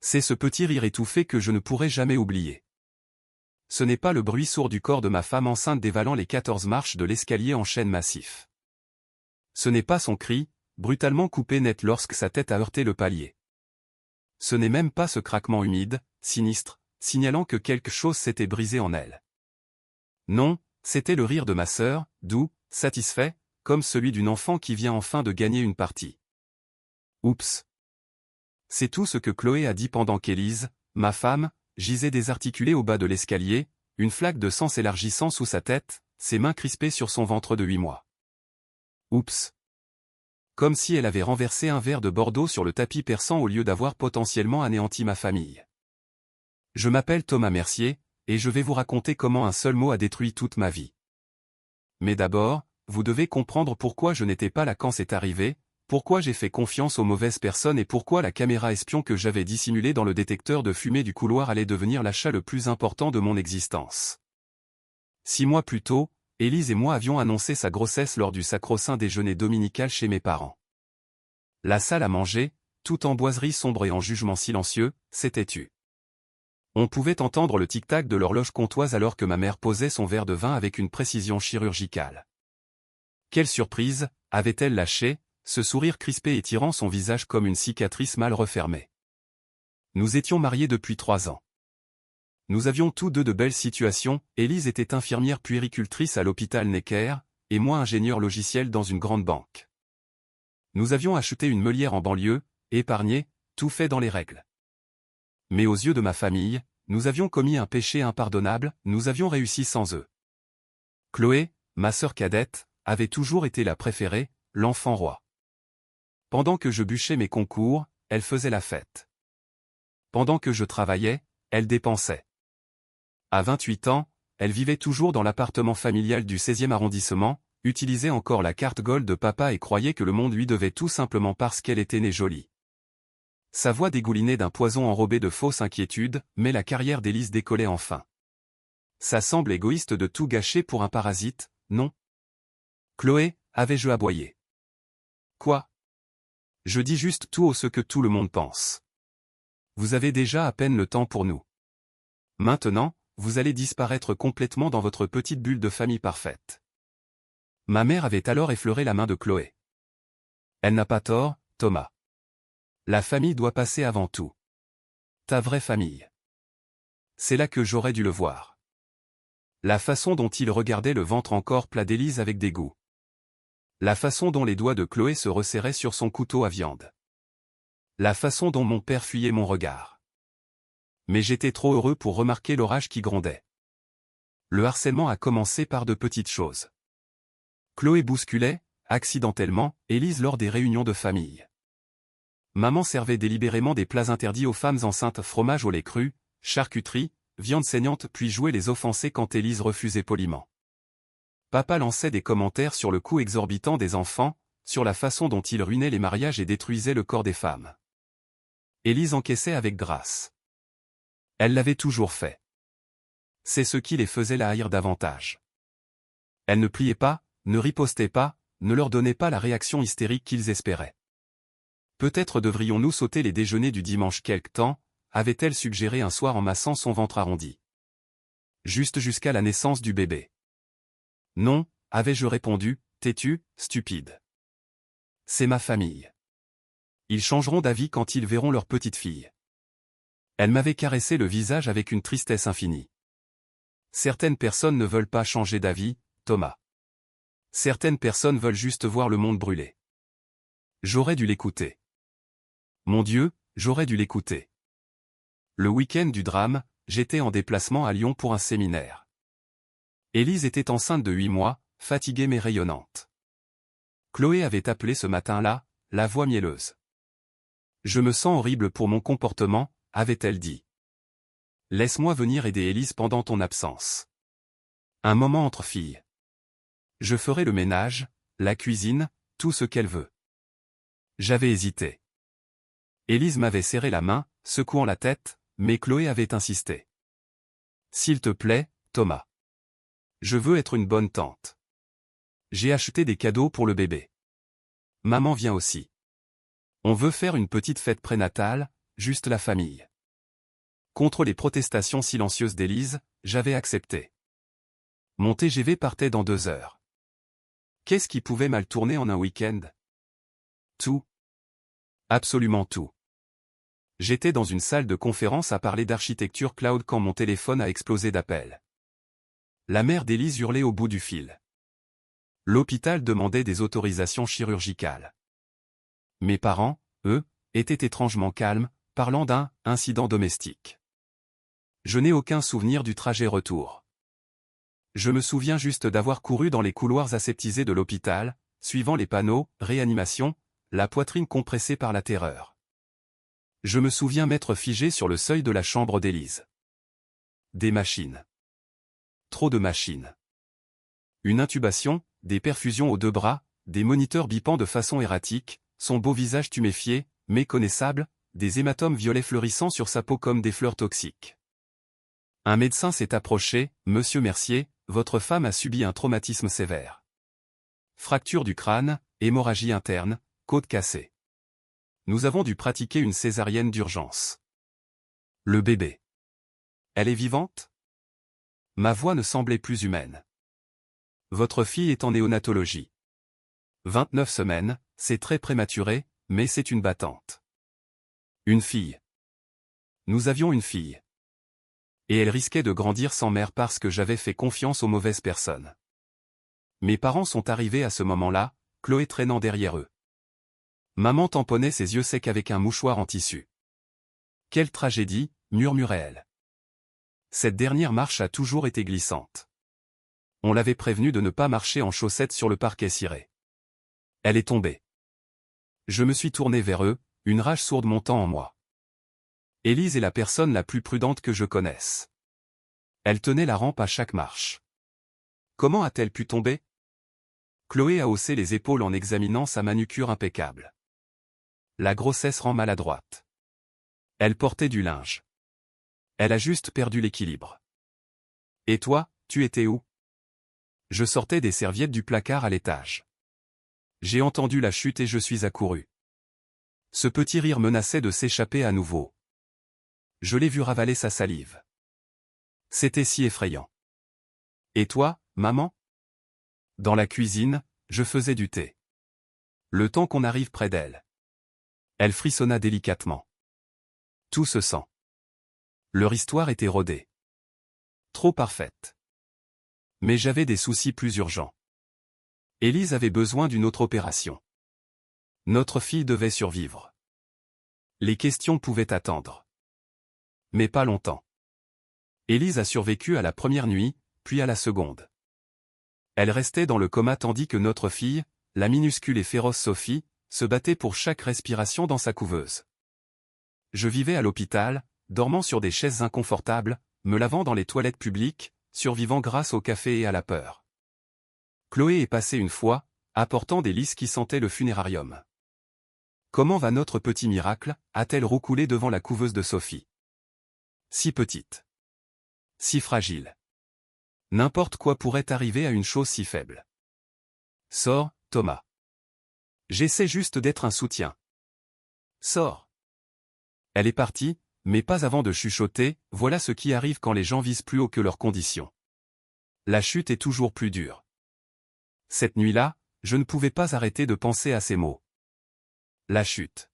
C'est ce petit rire étouffé que je ne pourrai jamais oublier. Ce n'est pas le bruit sourd du corps de ma femme enceinte dévalant les 14 marches de l'escalier en chêne massif. Ce n'est pas son cri, brutalement coupé net lorsque sa tête a heurté le palier. Ce n'est même pas ce craquement humide, sinistre, signalant que quelque chose s'était brisé en elle. Non, c'était le rire de ma sœur, doux, satisfait, comme celui d'une enfant qui vient enfin de gagner une partie. Oups. C'est tout ce que Chloé a dit pendant qu'Élise, ma femme, gisait désarticulée au bas de l'escalier, une flaque de sang s'élargissant sous sa tête, ses mains crispées sur son ventre de 8 mois. Oups. Comme si elle avait renversé un verre de Bordeaux sur le tapis persan au lieu d'avoir potentiellement anéanti ma famille. Je m'appelle Thomas Mercier, et je vais vous raconter comment un seul mot a détruit toute ma vie. Mais d'abord, vous devez comprendre pourquoi je n'étais pas là quand c'est arrivé, pourquoi j'ai fait confiance aux mauvaises personnes et pourquoi la caméra espion que j'avais dissimulée dans le détecteur de fumée du couloir allait devenir l'achat le plus important de mon existence. 6 mois plus tôt, Élise et moi avions annoncé sa grossesse lors du sacro-saint déjeuner dominical chez mes parents. La salle à manger, tout en boiserie sombre et en jugement silencieux, s'était tue. On pouvait entendre le tic-tac de l'horloge comptoise alors que ma mère posait son verre de vin avec une précision chirurgicale. Quelle surprise, avait-elle lâché, ce sourire crispé étirant son visage comme une cicatrice mal refermée. Nous étions mariés depuis 3 ans. Nous avions tous deux de belles situations, Élise était infirmière puéricultrice à l'hôpital Necker, et moi ingénieur logiciel dans une grande banque. Nous avions acheté une meulière en banlieue, épargné, tout fait dans les règles. Mais aux yeux de ma famille, nous avions commis un péché impardonnable, nous avions réussi sans eux. Chloé, ma sœur cadette, avait toujours été la préférée, l'enfant roi. Pendant que je bûchais mes concours, elle faisait la fête. Pendant que je travaillais, elle dépensait. À 28 ans, elle vivait toujours dans l'appartement familial du 16e arrondissement, utilisait encore la carte Gold de papa et croyait que le monde lui devait tout simplement parce qu'elle était née jolie. Sa voix dégoulinait d'un poison enrobé de fausse inquiétude, mais la carrière d'Élise décollait enfin. Ça semble égoïste de tout gâcher pour un parasite, non? Chloé, avais-je aboyé. Quoi? Je dis juste tout ce que tout le monde pense. Vous avez déjà à peine le temps pour nous. Maintenant, vous allez disparaître complètement dans votre petite bulle de famille parfaite. Ma mère avait alors effleuré la main de Chloé. Elle n'a pas tort, Thomas. La famille doit passer avant tout. Ta vraie famille. C'est là que j'aurais dû le voir. La façon dont il regardait le ventre encore plat d'Élise avec dégoût. La façon dont les doigts de Chloé se resserraient sur son couteau à viande. La façon dont mon père fuyait mon regard. Mais j'étais trop heureux pour remarquer l'orage qui grondait. Le harcèlement a commencé par de petites choses. Chloé bousculait, accidentellement, Élise lors des réunions de famille. Maman servait délibérément des plats interdits aux femmes enceintes, fromage au lait cru, charcuterie, viande saignante puis jouait les offensés quand Élise refusait poliment. Papa lançait des commentaires sur le coût exorbitant des enfants, sur la façon dont il ruinait les mariages et détruisait le corps des femmes. Élise encaissait avec grâce. Elle l'avait toujours fait. C'est ce qui les faisait la haïr davantage. Elle ne pliait pas, ne ripostait pas, ne leur donnait pas la réaction hystérique qu'ils espéraient. Peut-être devrions-nous sauter les déjeuners du dimanche quelque temps, avait-elle suggéré un soir en massant son ventre arrondi. Juste jusqu'à la naissance du bébé. Non, avais-je répondu, têtu, stupide. C'est ma famille. Ils changeront d'avis quand ils verront leur petite fille. Elle m'avait caressé le visage avec une tristesse infinie. Certaines personnes ne veulent pas changer d'avis, Thomas. Certaines personnes veulent juste voir le monde brûler. J'aurais dû l'écouter. Mon Dieu, j'aurais dû l'écouter. Le week-end du drame, j'étais en déplacement à Lyon pour un séminaire. Élise était enceinte de 8 mois, fatiguée mais rayonnante. Chloé avait appelé ce matin-là, la voix mielleuse. Je me sens horrible pour mon comportement, avait-elle dit. Laisse-moi venir aider Élise pendant ton absence. Un moment entre filles. Je ferai le ménage, la cuisine, tout ce qu'elle veut. J'avais hésité. Élise m'avait serré la main, secouant la tête, mais Chloé avait insisté. S'il te plaît, Thomas. Je veux être une bonne tante. J'ai acheté des cadeaux pour le bébé. Maman vient aussi. On veut faire une petite fête prénatale, juste la famille. Contre les protestations silencieuses d'Élise, j'avais accepté. Mon TGV partait dans 2 heures. Qu'est-ce qui pouvait mal tourner en un week-end? Tout. Absolument tout. J'étais dans une salle de conférence à parler d'architecture cloud quand mon téléphone a explosé d'appels. La mère d'Élise hurlait au bout du fil. L'hôpital demandait des autorisations chirurgicales. Mes parents, eux, étaient étrangement calmes, parlant d'un « incident domestique ». Je n'ai aucun souvenir du trajet retour. Je me souviens juste d'avoir couru dans les couloirs aseptisés de l'hôpital, suivant les panneaux « réanimation », la poitrine compressée par la terreur. Je me souviens m'être figé sur le seuil de la chambre d'Élise. Des machines. Trop de machines. Une intubation, des perfusions aux 2 bras, des moniteurs bipant de façon erratique, son beau visage tuméfié, méconnaissable, des hématomes violets fleurissant sur sa peau comme des fleurs toxiques. Un médecin s'est approché, « Monsieur Mercier, votre femme a subi un traumatisme sévère. Fracture du crâne, hémorragie interne, côte cassée. Nous avons dû pratiquer une césarienne d'urgence. Le bébé. Elle est vivante? » Ma voix ne semblait plus humaine. Votre fille est en néonatologie. 29 semaines, c'est très prématuré, mais c'est une battante. Une fille. Nous avions une fille. Et elle risquait de grandir sans mère parce que j'avais fait confiance aux mauvaises personnes. Mes parents sont arrivés à ce moment-là, Chloé traînant derrière eux. Maman tamponnait ses yeux secs avec un mouchoir en tissu. Quelle tragédie, murmurait-elle. Cette dernière marche a toujours été glissante. On l'avait prévenue de ne pas marcher en chaussettes sur le parquet ciré. Elle est tombée. Je me suis tourné vers eux, une rage sourde montant en moi. Élise est la personne la plus prudente que je connaisse. Elle tenait la rampe à chaque marche. Comment a-t-elle pu tomber? Chloé a haussé les épaules en examinant sa manucure impeccable. La grossesse rend maladroite. Elle portait du linge. Elle a juste perdu l'équilibre. Et toi, tu étais où? Je sortais des serviettes du placard à l'étage. J'ai entendu la chute et je suis accouru. Ce petit rire menaçait de s'échapper à nouveau. Je l'ai vu ravaler sa salive. C'était si effrayant. Et toi, maman? Dans la cuisine, je faisais du thé. Le temps qu'on arrive près d'elle. Elle frissonna délicatement. Tout se sent. Leur histoire était rodée. Trop parfaite. Mais j'avais des soucis plus urgents. Élise avait besoin d'une autre opération. Notre fille devait survivre. Les questions pouvaient attendre. Mais pas longtemps. Élise a survécu à la première nuit, puis à la seconde. Elle restait dans le coma tandis que notre fille, la minuscule et féroce Sophie, se battait pour chaque respiration dans sa couveuse. Je vivais à l'hôpital, dormant sur des chaises inconfortables, me lavant dans les toilettes publiques, survivant grâce au café et à la peur. Chloé est passée une fois, apportant des lys qui sentaient le funérarium. Comment va notre petit miracle? A-t-elle roucoulé devant la couveuse de Sophie. Si petite. Si fragile. N'importe quoi pourrait arriver à une chose si faible. Sors, Thomas. J'essaie juste d'être un soutien. Sors. Elle est partie, mais pas avant de chuchoter, voilà ce qui arrive quand les gens visent plus haut que leurs conditions. La chute est toujours plus dure. Cette nuit-là, je ne pouvais pas arrêter de penser à ces mots. La chute.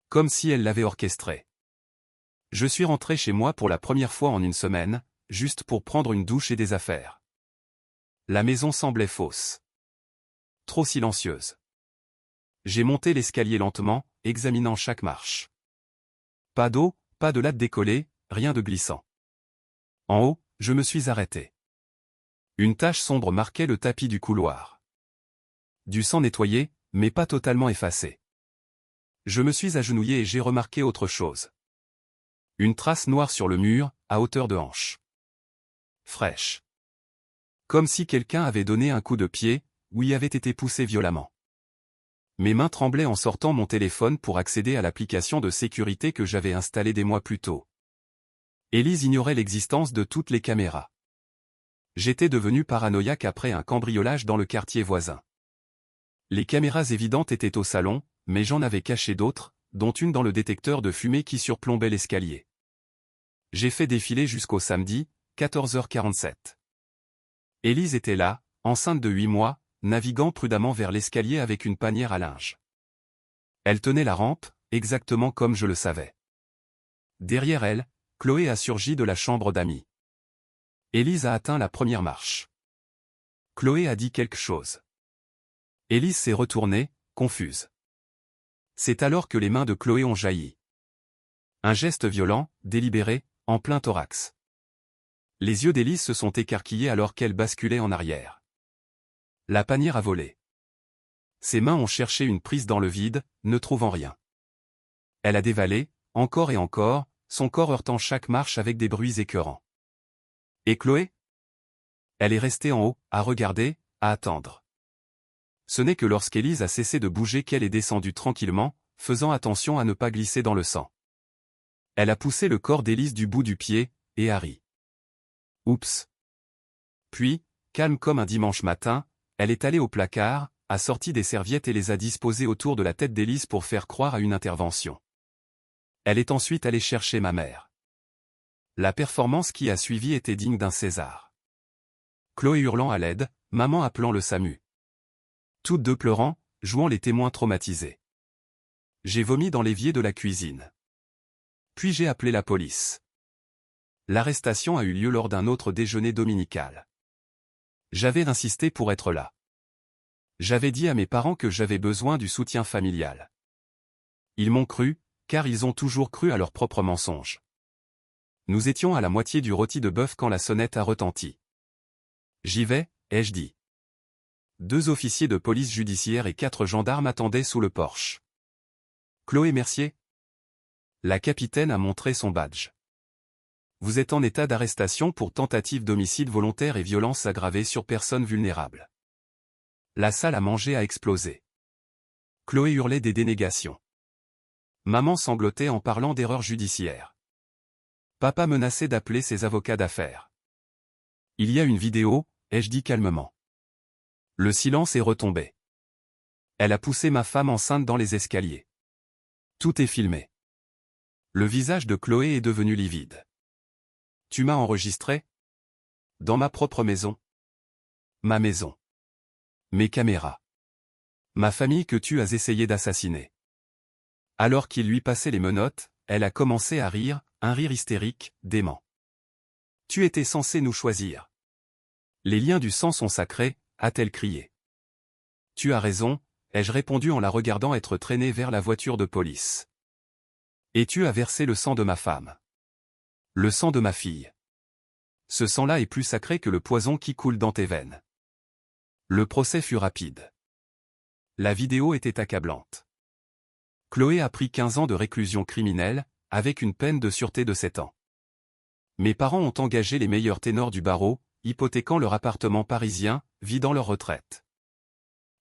Comme si elle l'avait orchestrée. Je suis rentré chez moi pour la première fois en une semaine, juste pour prendre une douche et des affaires. La maison semblait fausse. Trop silencieuse. J'ai monté l'escalier lentement, examinant chaque marche. Pas d'eau, pas de latte décollée, rien de glissant. En haut, je me suis arrêté. Une tache sombre marquait le tapis du couloir. Du sang nettoyé, mais pas totalement effacé. Je me suis agenouillé et j'ai remarqué autre chose. Une trace noire sur le mur, à hauteur de hanche. Fraîche. Comme si quelqu'un avait donné un coup de pied, ou y avait été poussé violemment. Mes mains tremblaient en sortant mon téléphone pour accéder à l'application de sécurité que j'avais installée des mois plus tôt. Élise ignorait l'existence de toutes les caméras. J'étais devenu paranoïaque après un cambriolage dans le quartier voisin. Les caméras évidentes étaient au salon, mais j'en avais caché d'autres, dont une dans le détecteur de fumée qui surplombait l'escalier. J'ai fait défiler jusqu'au samedi, 14h47. Élise était là, enceinte de 8 mois, naviguant prudemment vers l'escalier avec une panière à linge. Elle tenait la rampe, exactement comme je le savais. Derrière elle, Chloé a surgi de la chambre d'amis. Élise a atteint la première marche. Chloé a dit quelque chose. Élise s'est retournée, confuse. C'est alors que les mains de Chloé ont jailli. Un geste violent, délibéré, en plein thorax. Les yeux d'Élise se sont écarquillés alors qu'elle basculait en arrière. La panière a volé. Ses mains ont cherché une prise dans le vide, ne trouvant rien. Elle a dévalé, encore et encore, son corps heurtant chaque marche avec des bruits écœurants. Et Chloé? Elle est restée en haut, à regarder, à attendre. Ce n'est que lorsqu'Élise a cessé de bouger qu'elle est descendue tranquillement, faisant attention à ne pas glisser dans le sang. Elle a poussé le corps d'Élise du bout du pied, et a ri. Oups. Puis, calme comme un dimanche matin, elle est allée au placard, a sorti des serviettes et les a disposées autour de la tête d'Élise pour faire croire à une intervention. Elle est ensuite allée chercher ma mère. La performance qui a suivi était digne d'un César. Chloé hurlant à l'aide, maman appelant le SAMU. Toutes deux pleurant, jouant les témoins traumatisés. J'ai vomi dans l'évier de la cuisine. Puis j'ai appelé la police. L'arrestation a eu lieu lors d'un autre déjeuner dominical. J'avais insisté pour être là. J'avais dit à mes parents que j'avais besoin du soutien familial. Ils m'ont cru, car ils ont toujours cru à leurs propres mensonges. Nous étions à la moitié du rôti de bœuf quand la sonnette a retenti. J'y vais, ai-je dit. 2 officiers de police judiciaire et 4 gendarmes attendaient sous le porche. Chloé Mercier? La capitaine a montré son badge. Vous êtes en état d'arrestation pour tentative d'homicide volontaire et violence aggravée sur personne vulnérable. La salle à manger a explosé. Chloé hurlait des dénégations. Maman sanglotait en parlant d'erreur judiciaire. Papa menaçait d'appeler ses avocats d'affaires. Il y a une vidéo, ai-je dit calmement. Le silence est retombé. Elle a poussé ma femme enceinte dans les escaliers. Tout est filmé. Le visage de Chloé est devenu livide. Tu m'as enregistré? Dans ma propre maison. Ma maison. Mes caméras. Ma famille que tu as essayé d'assassiner. Alors qu'il lui passait les menottes, elle a commencé à rire, un rire hystérique, dément. Tu étais censé nous choisir. Les liens du sang sont sacrés, a-t-elle crié. Tu as raison, ai-je répondu en la regardant être traînée vers la voiture de police. Et tu as versé le sang de ma femme. Le sang de ma fille. Ce sang-là est plus sacré que le poison qui coule dans tes veines. Le procès fut rapide. La vidéo était accablante. Chloé a pris 15 ans de réclusion criminelle, avec une peine de sûreté de 7 ans. Mes parents ont engagé les meilleurs ténors du barreau, hypothéquant leur appartement parisien, vidant leur retraite.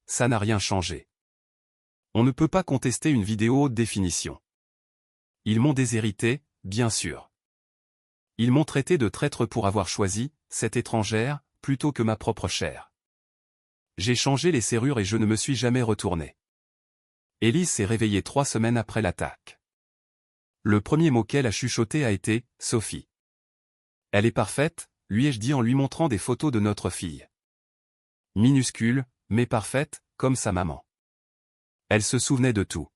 Ça n'a rien changé. On ne peut pas contester une vidéo haute définition. Ils m'ont déshérité, bien sûr. Ils m'ont traité de traître pour avoir choisi, cette étrangère, plutôt que ma propre chair. J'ai changé les serrures et je ne me suis jamais retourné. Élise s'est réveillée 3 semaines après l'attaque. Le premier mot qu'elle a chuchoté a été « Sophie ». Elle est parfaite, lui ai-je dit en lui montrant des photos de notre fille. Minuscule, mais parfaite, comme sa maman. Elle se souvenait de tout.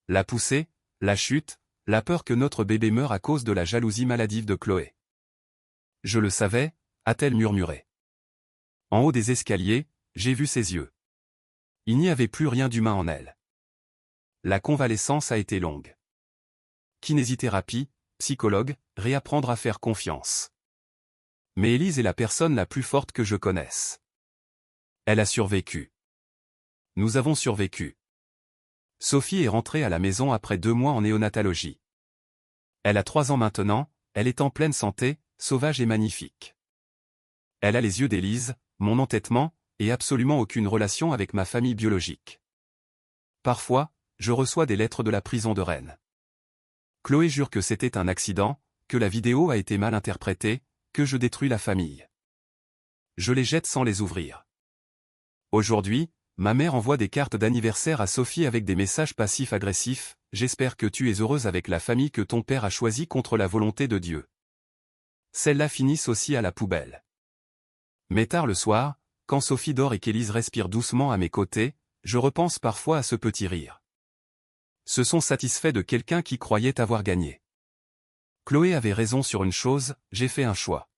La poussée, la chute, la peur que notre bébé meure à cause de la jalousie maladive de Chloé. Je le savais, a-t-elle murmuré. En haut des escaliers, j'ai vu ses yeux. Il n'y avait plus rien d'humain en elle. La convalescence a été longue. Kinésithérapie, psychologue, réapprendre à faire confiance. Mais Élise est la personne la plus forte que je connaisse. Elle a survécu. Nous avons survécu. Sophie est rentrée à la maison après 2 mois en néonatologie. Elle a 3 ans maintenant, elle est en pleine santé, sauvage et magnifique. Elle a les yeux d'Élise, mon entêtement, et absolument aucune relation avec ma famille biologique. Parfois, je reçois des lettres de la prison de Rennes. Chloé jure que c'était un accident, que la vidéo a été mal interprétée, que je détruis la famille. Je les jette sans les ouvrir. Aujourd'hui, ma mère envoie des cartes d'anniversaire à Sophie avec des messages passifs-agressifs, j'espère que tu es heureuse avec la famille que ton père a choisie contre la volonté de Dieu. Celles-là finissent aussi à la poubelle. Mais tard le soir, quand Sophie dort et qu'Élise respire doucement à mes côtés, je repense parfois à ce petit rire. Se sont satisfaits de quelqu'un qui croyait avoir gagné. Chloé avait raison sur une chose, j'ai fait un choix.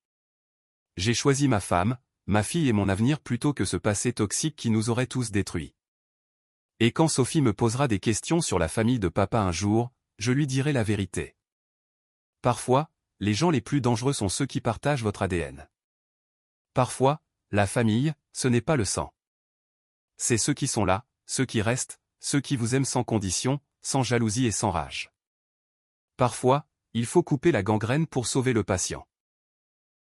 J'ai choisi ma femme, ma fille et mon avenir plutôt que ce passé toxique qui nous aurait tous détruits. Et quand Sophie me posera des questions sur la famille de papa un jour, je lui dirai la vérité. Parfois, les gens les plus dangereux sont ceux qui partagent votre ADN. Parfois, la famille, ce n'est pas le sang. C'est ceux qui sont là, ceux qui restent, ceux qui vous aiment sans condition, sans jalousie et sans rage. Parfois, il faut couper la gangrène pour sauver le patient.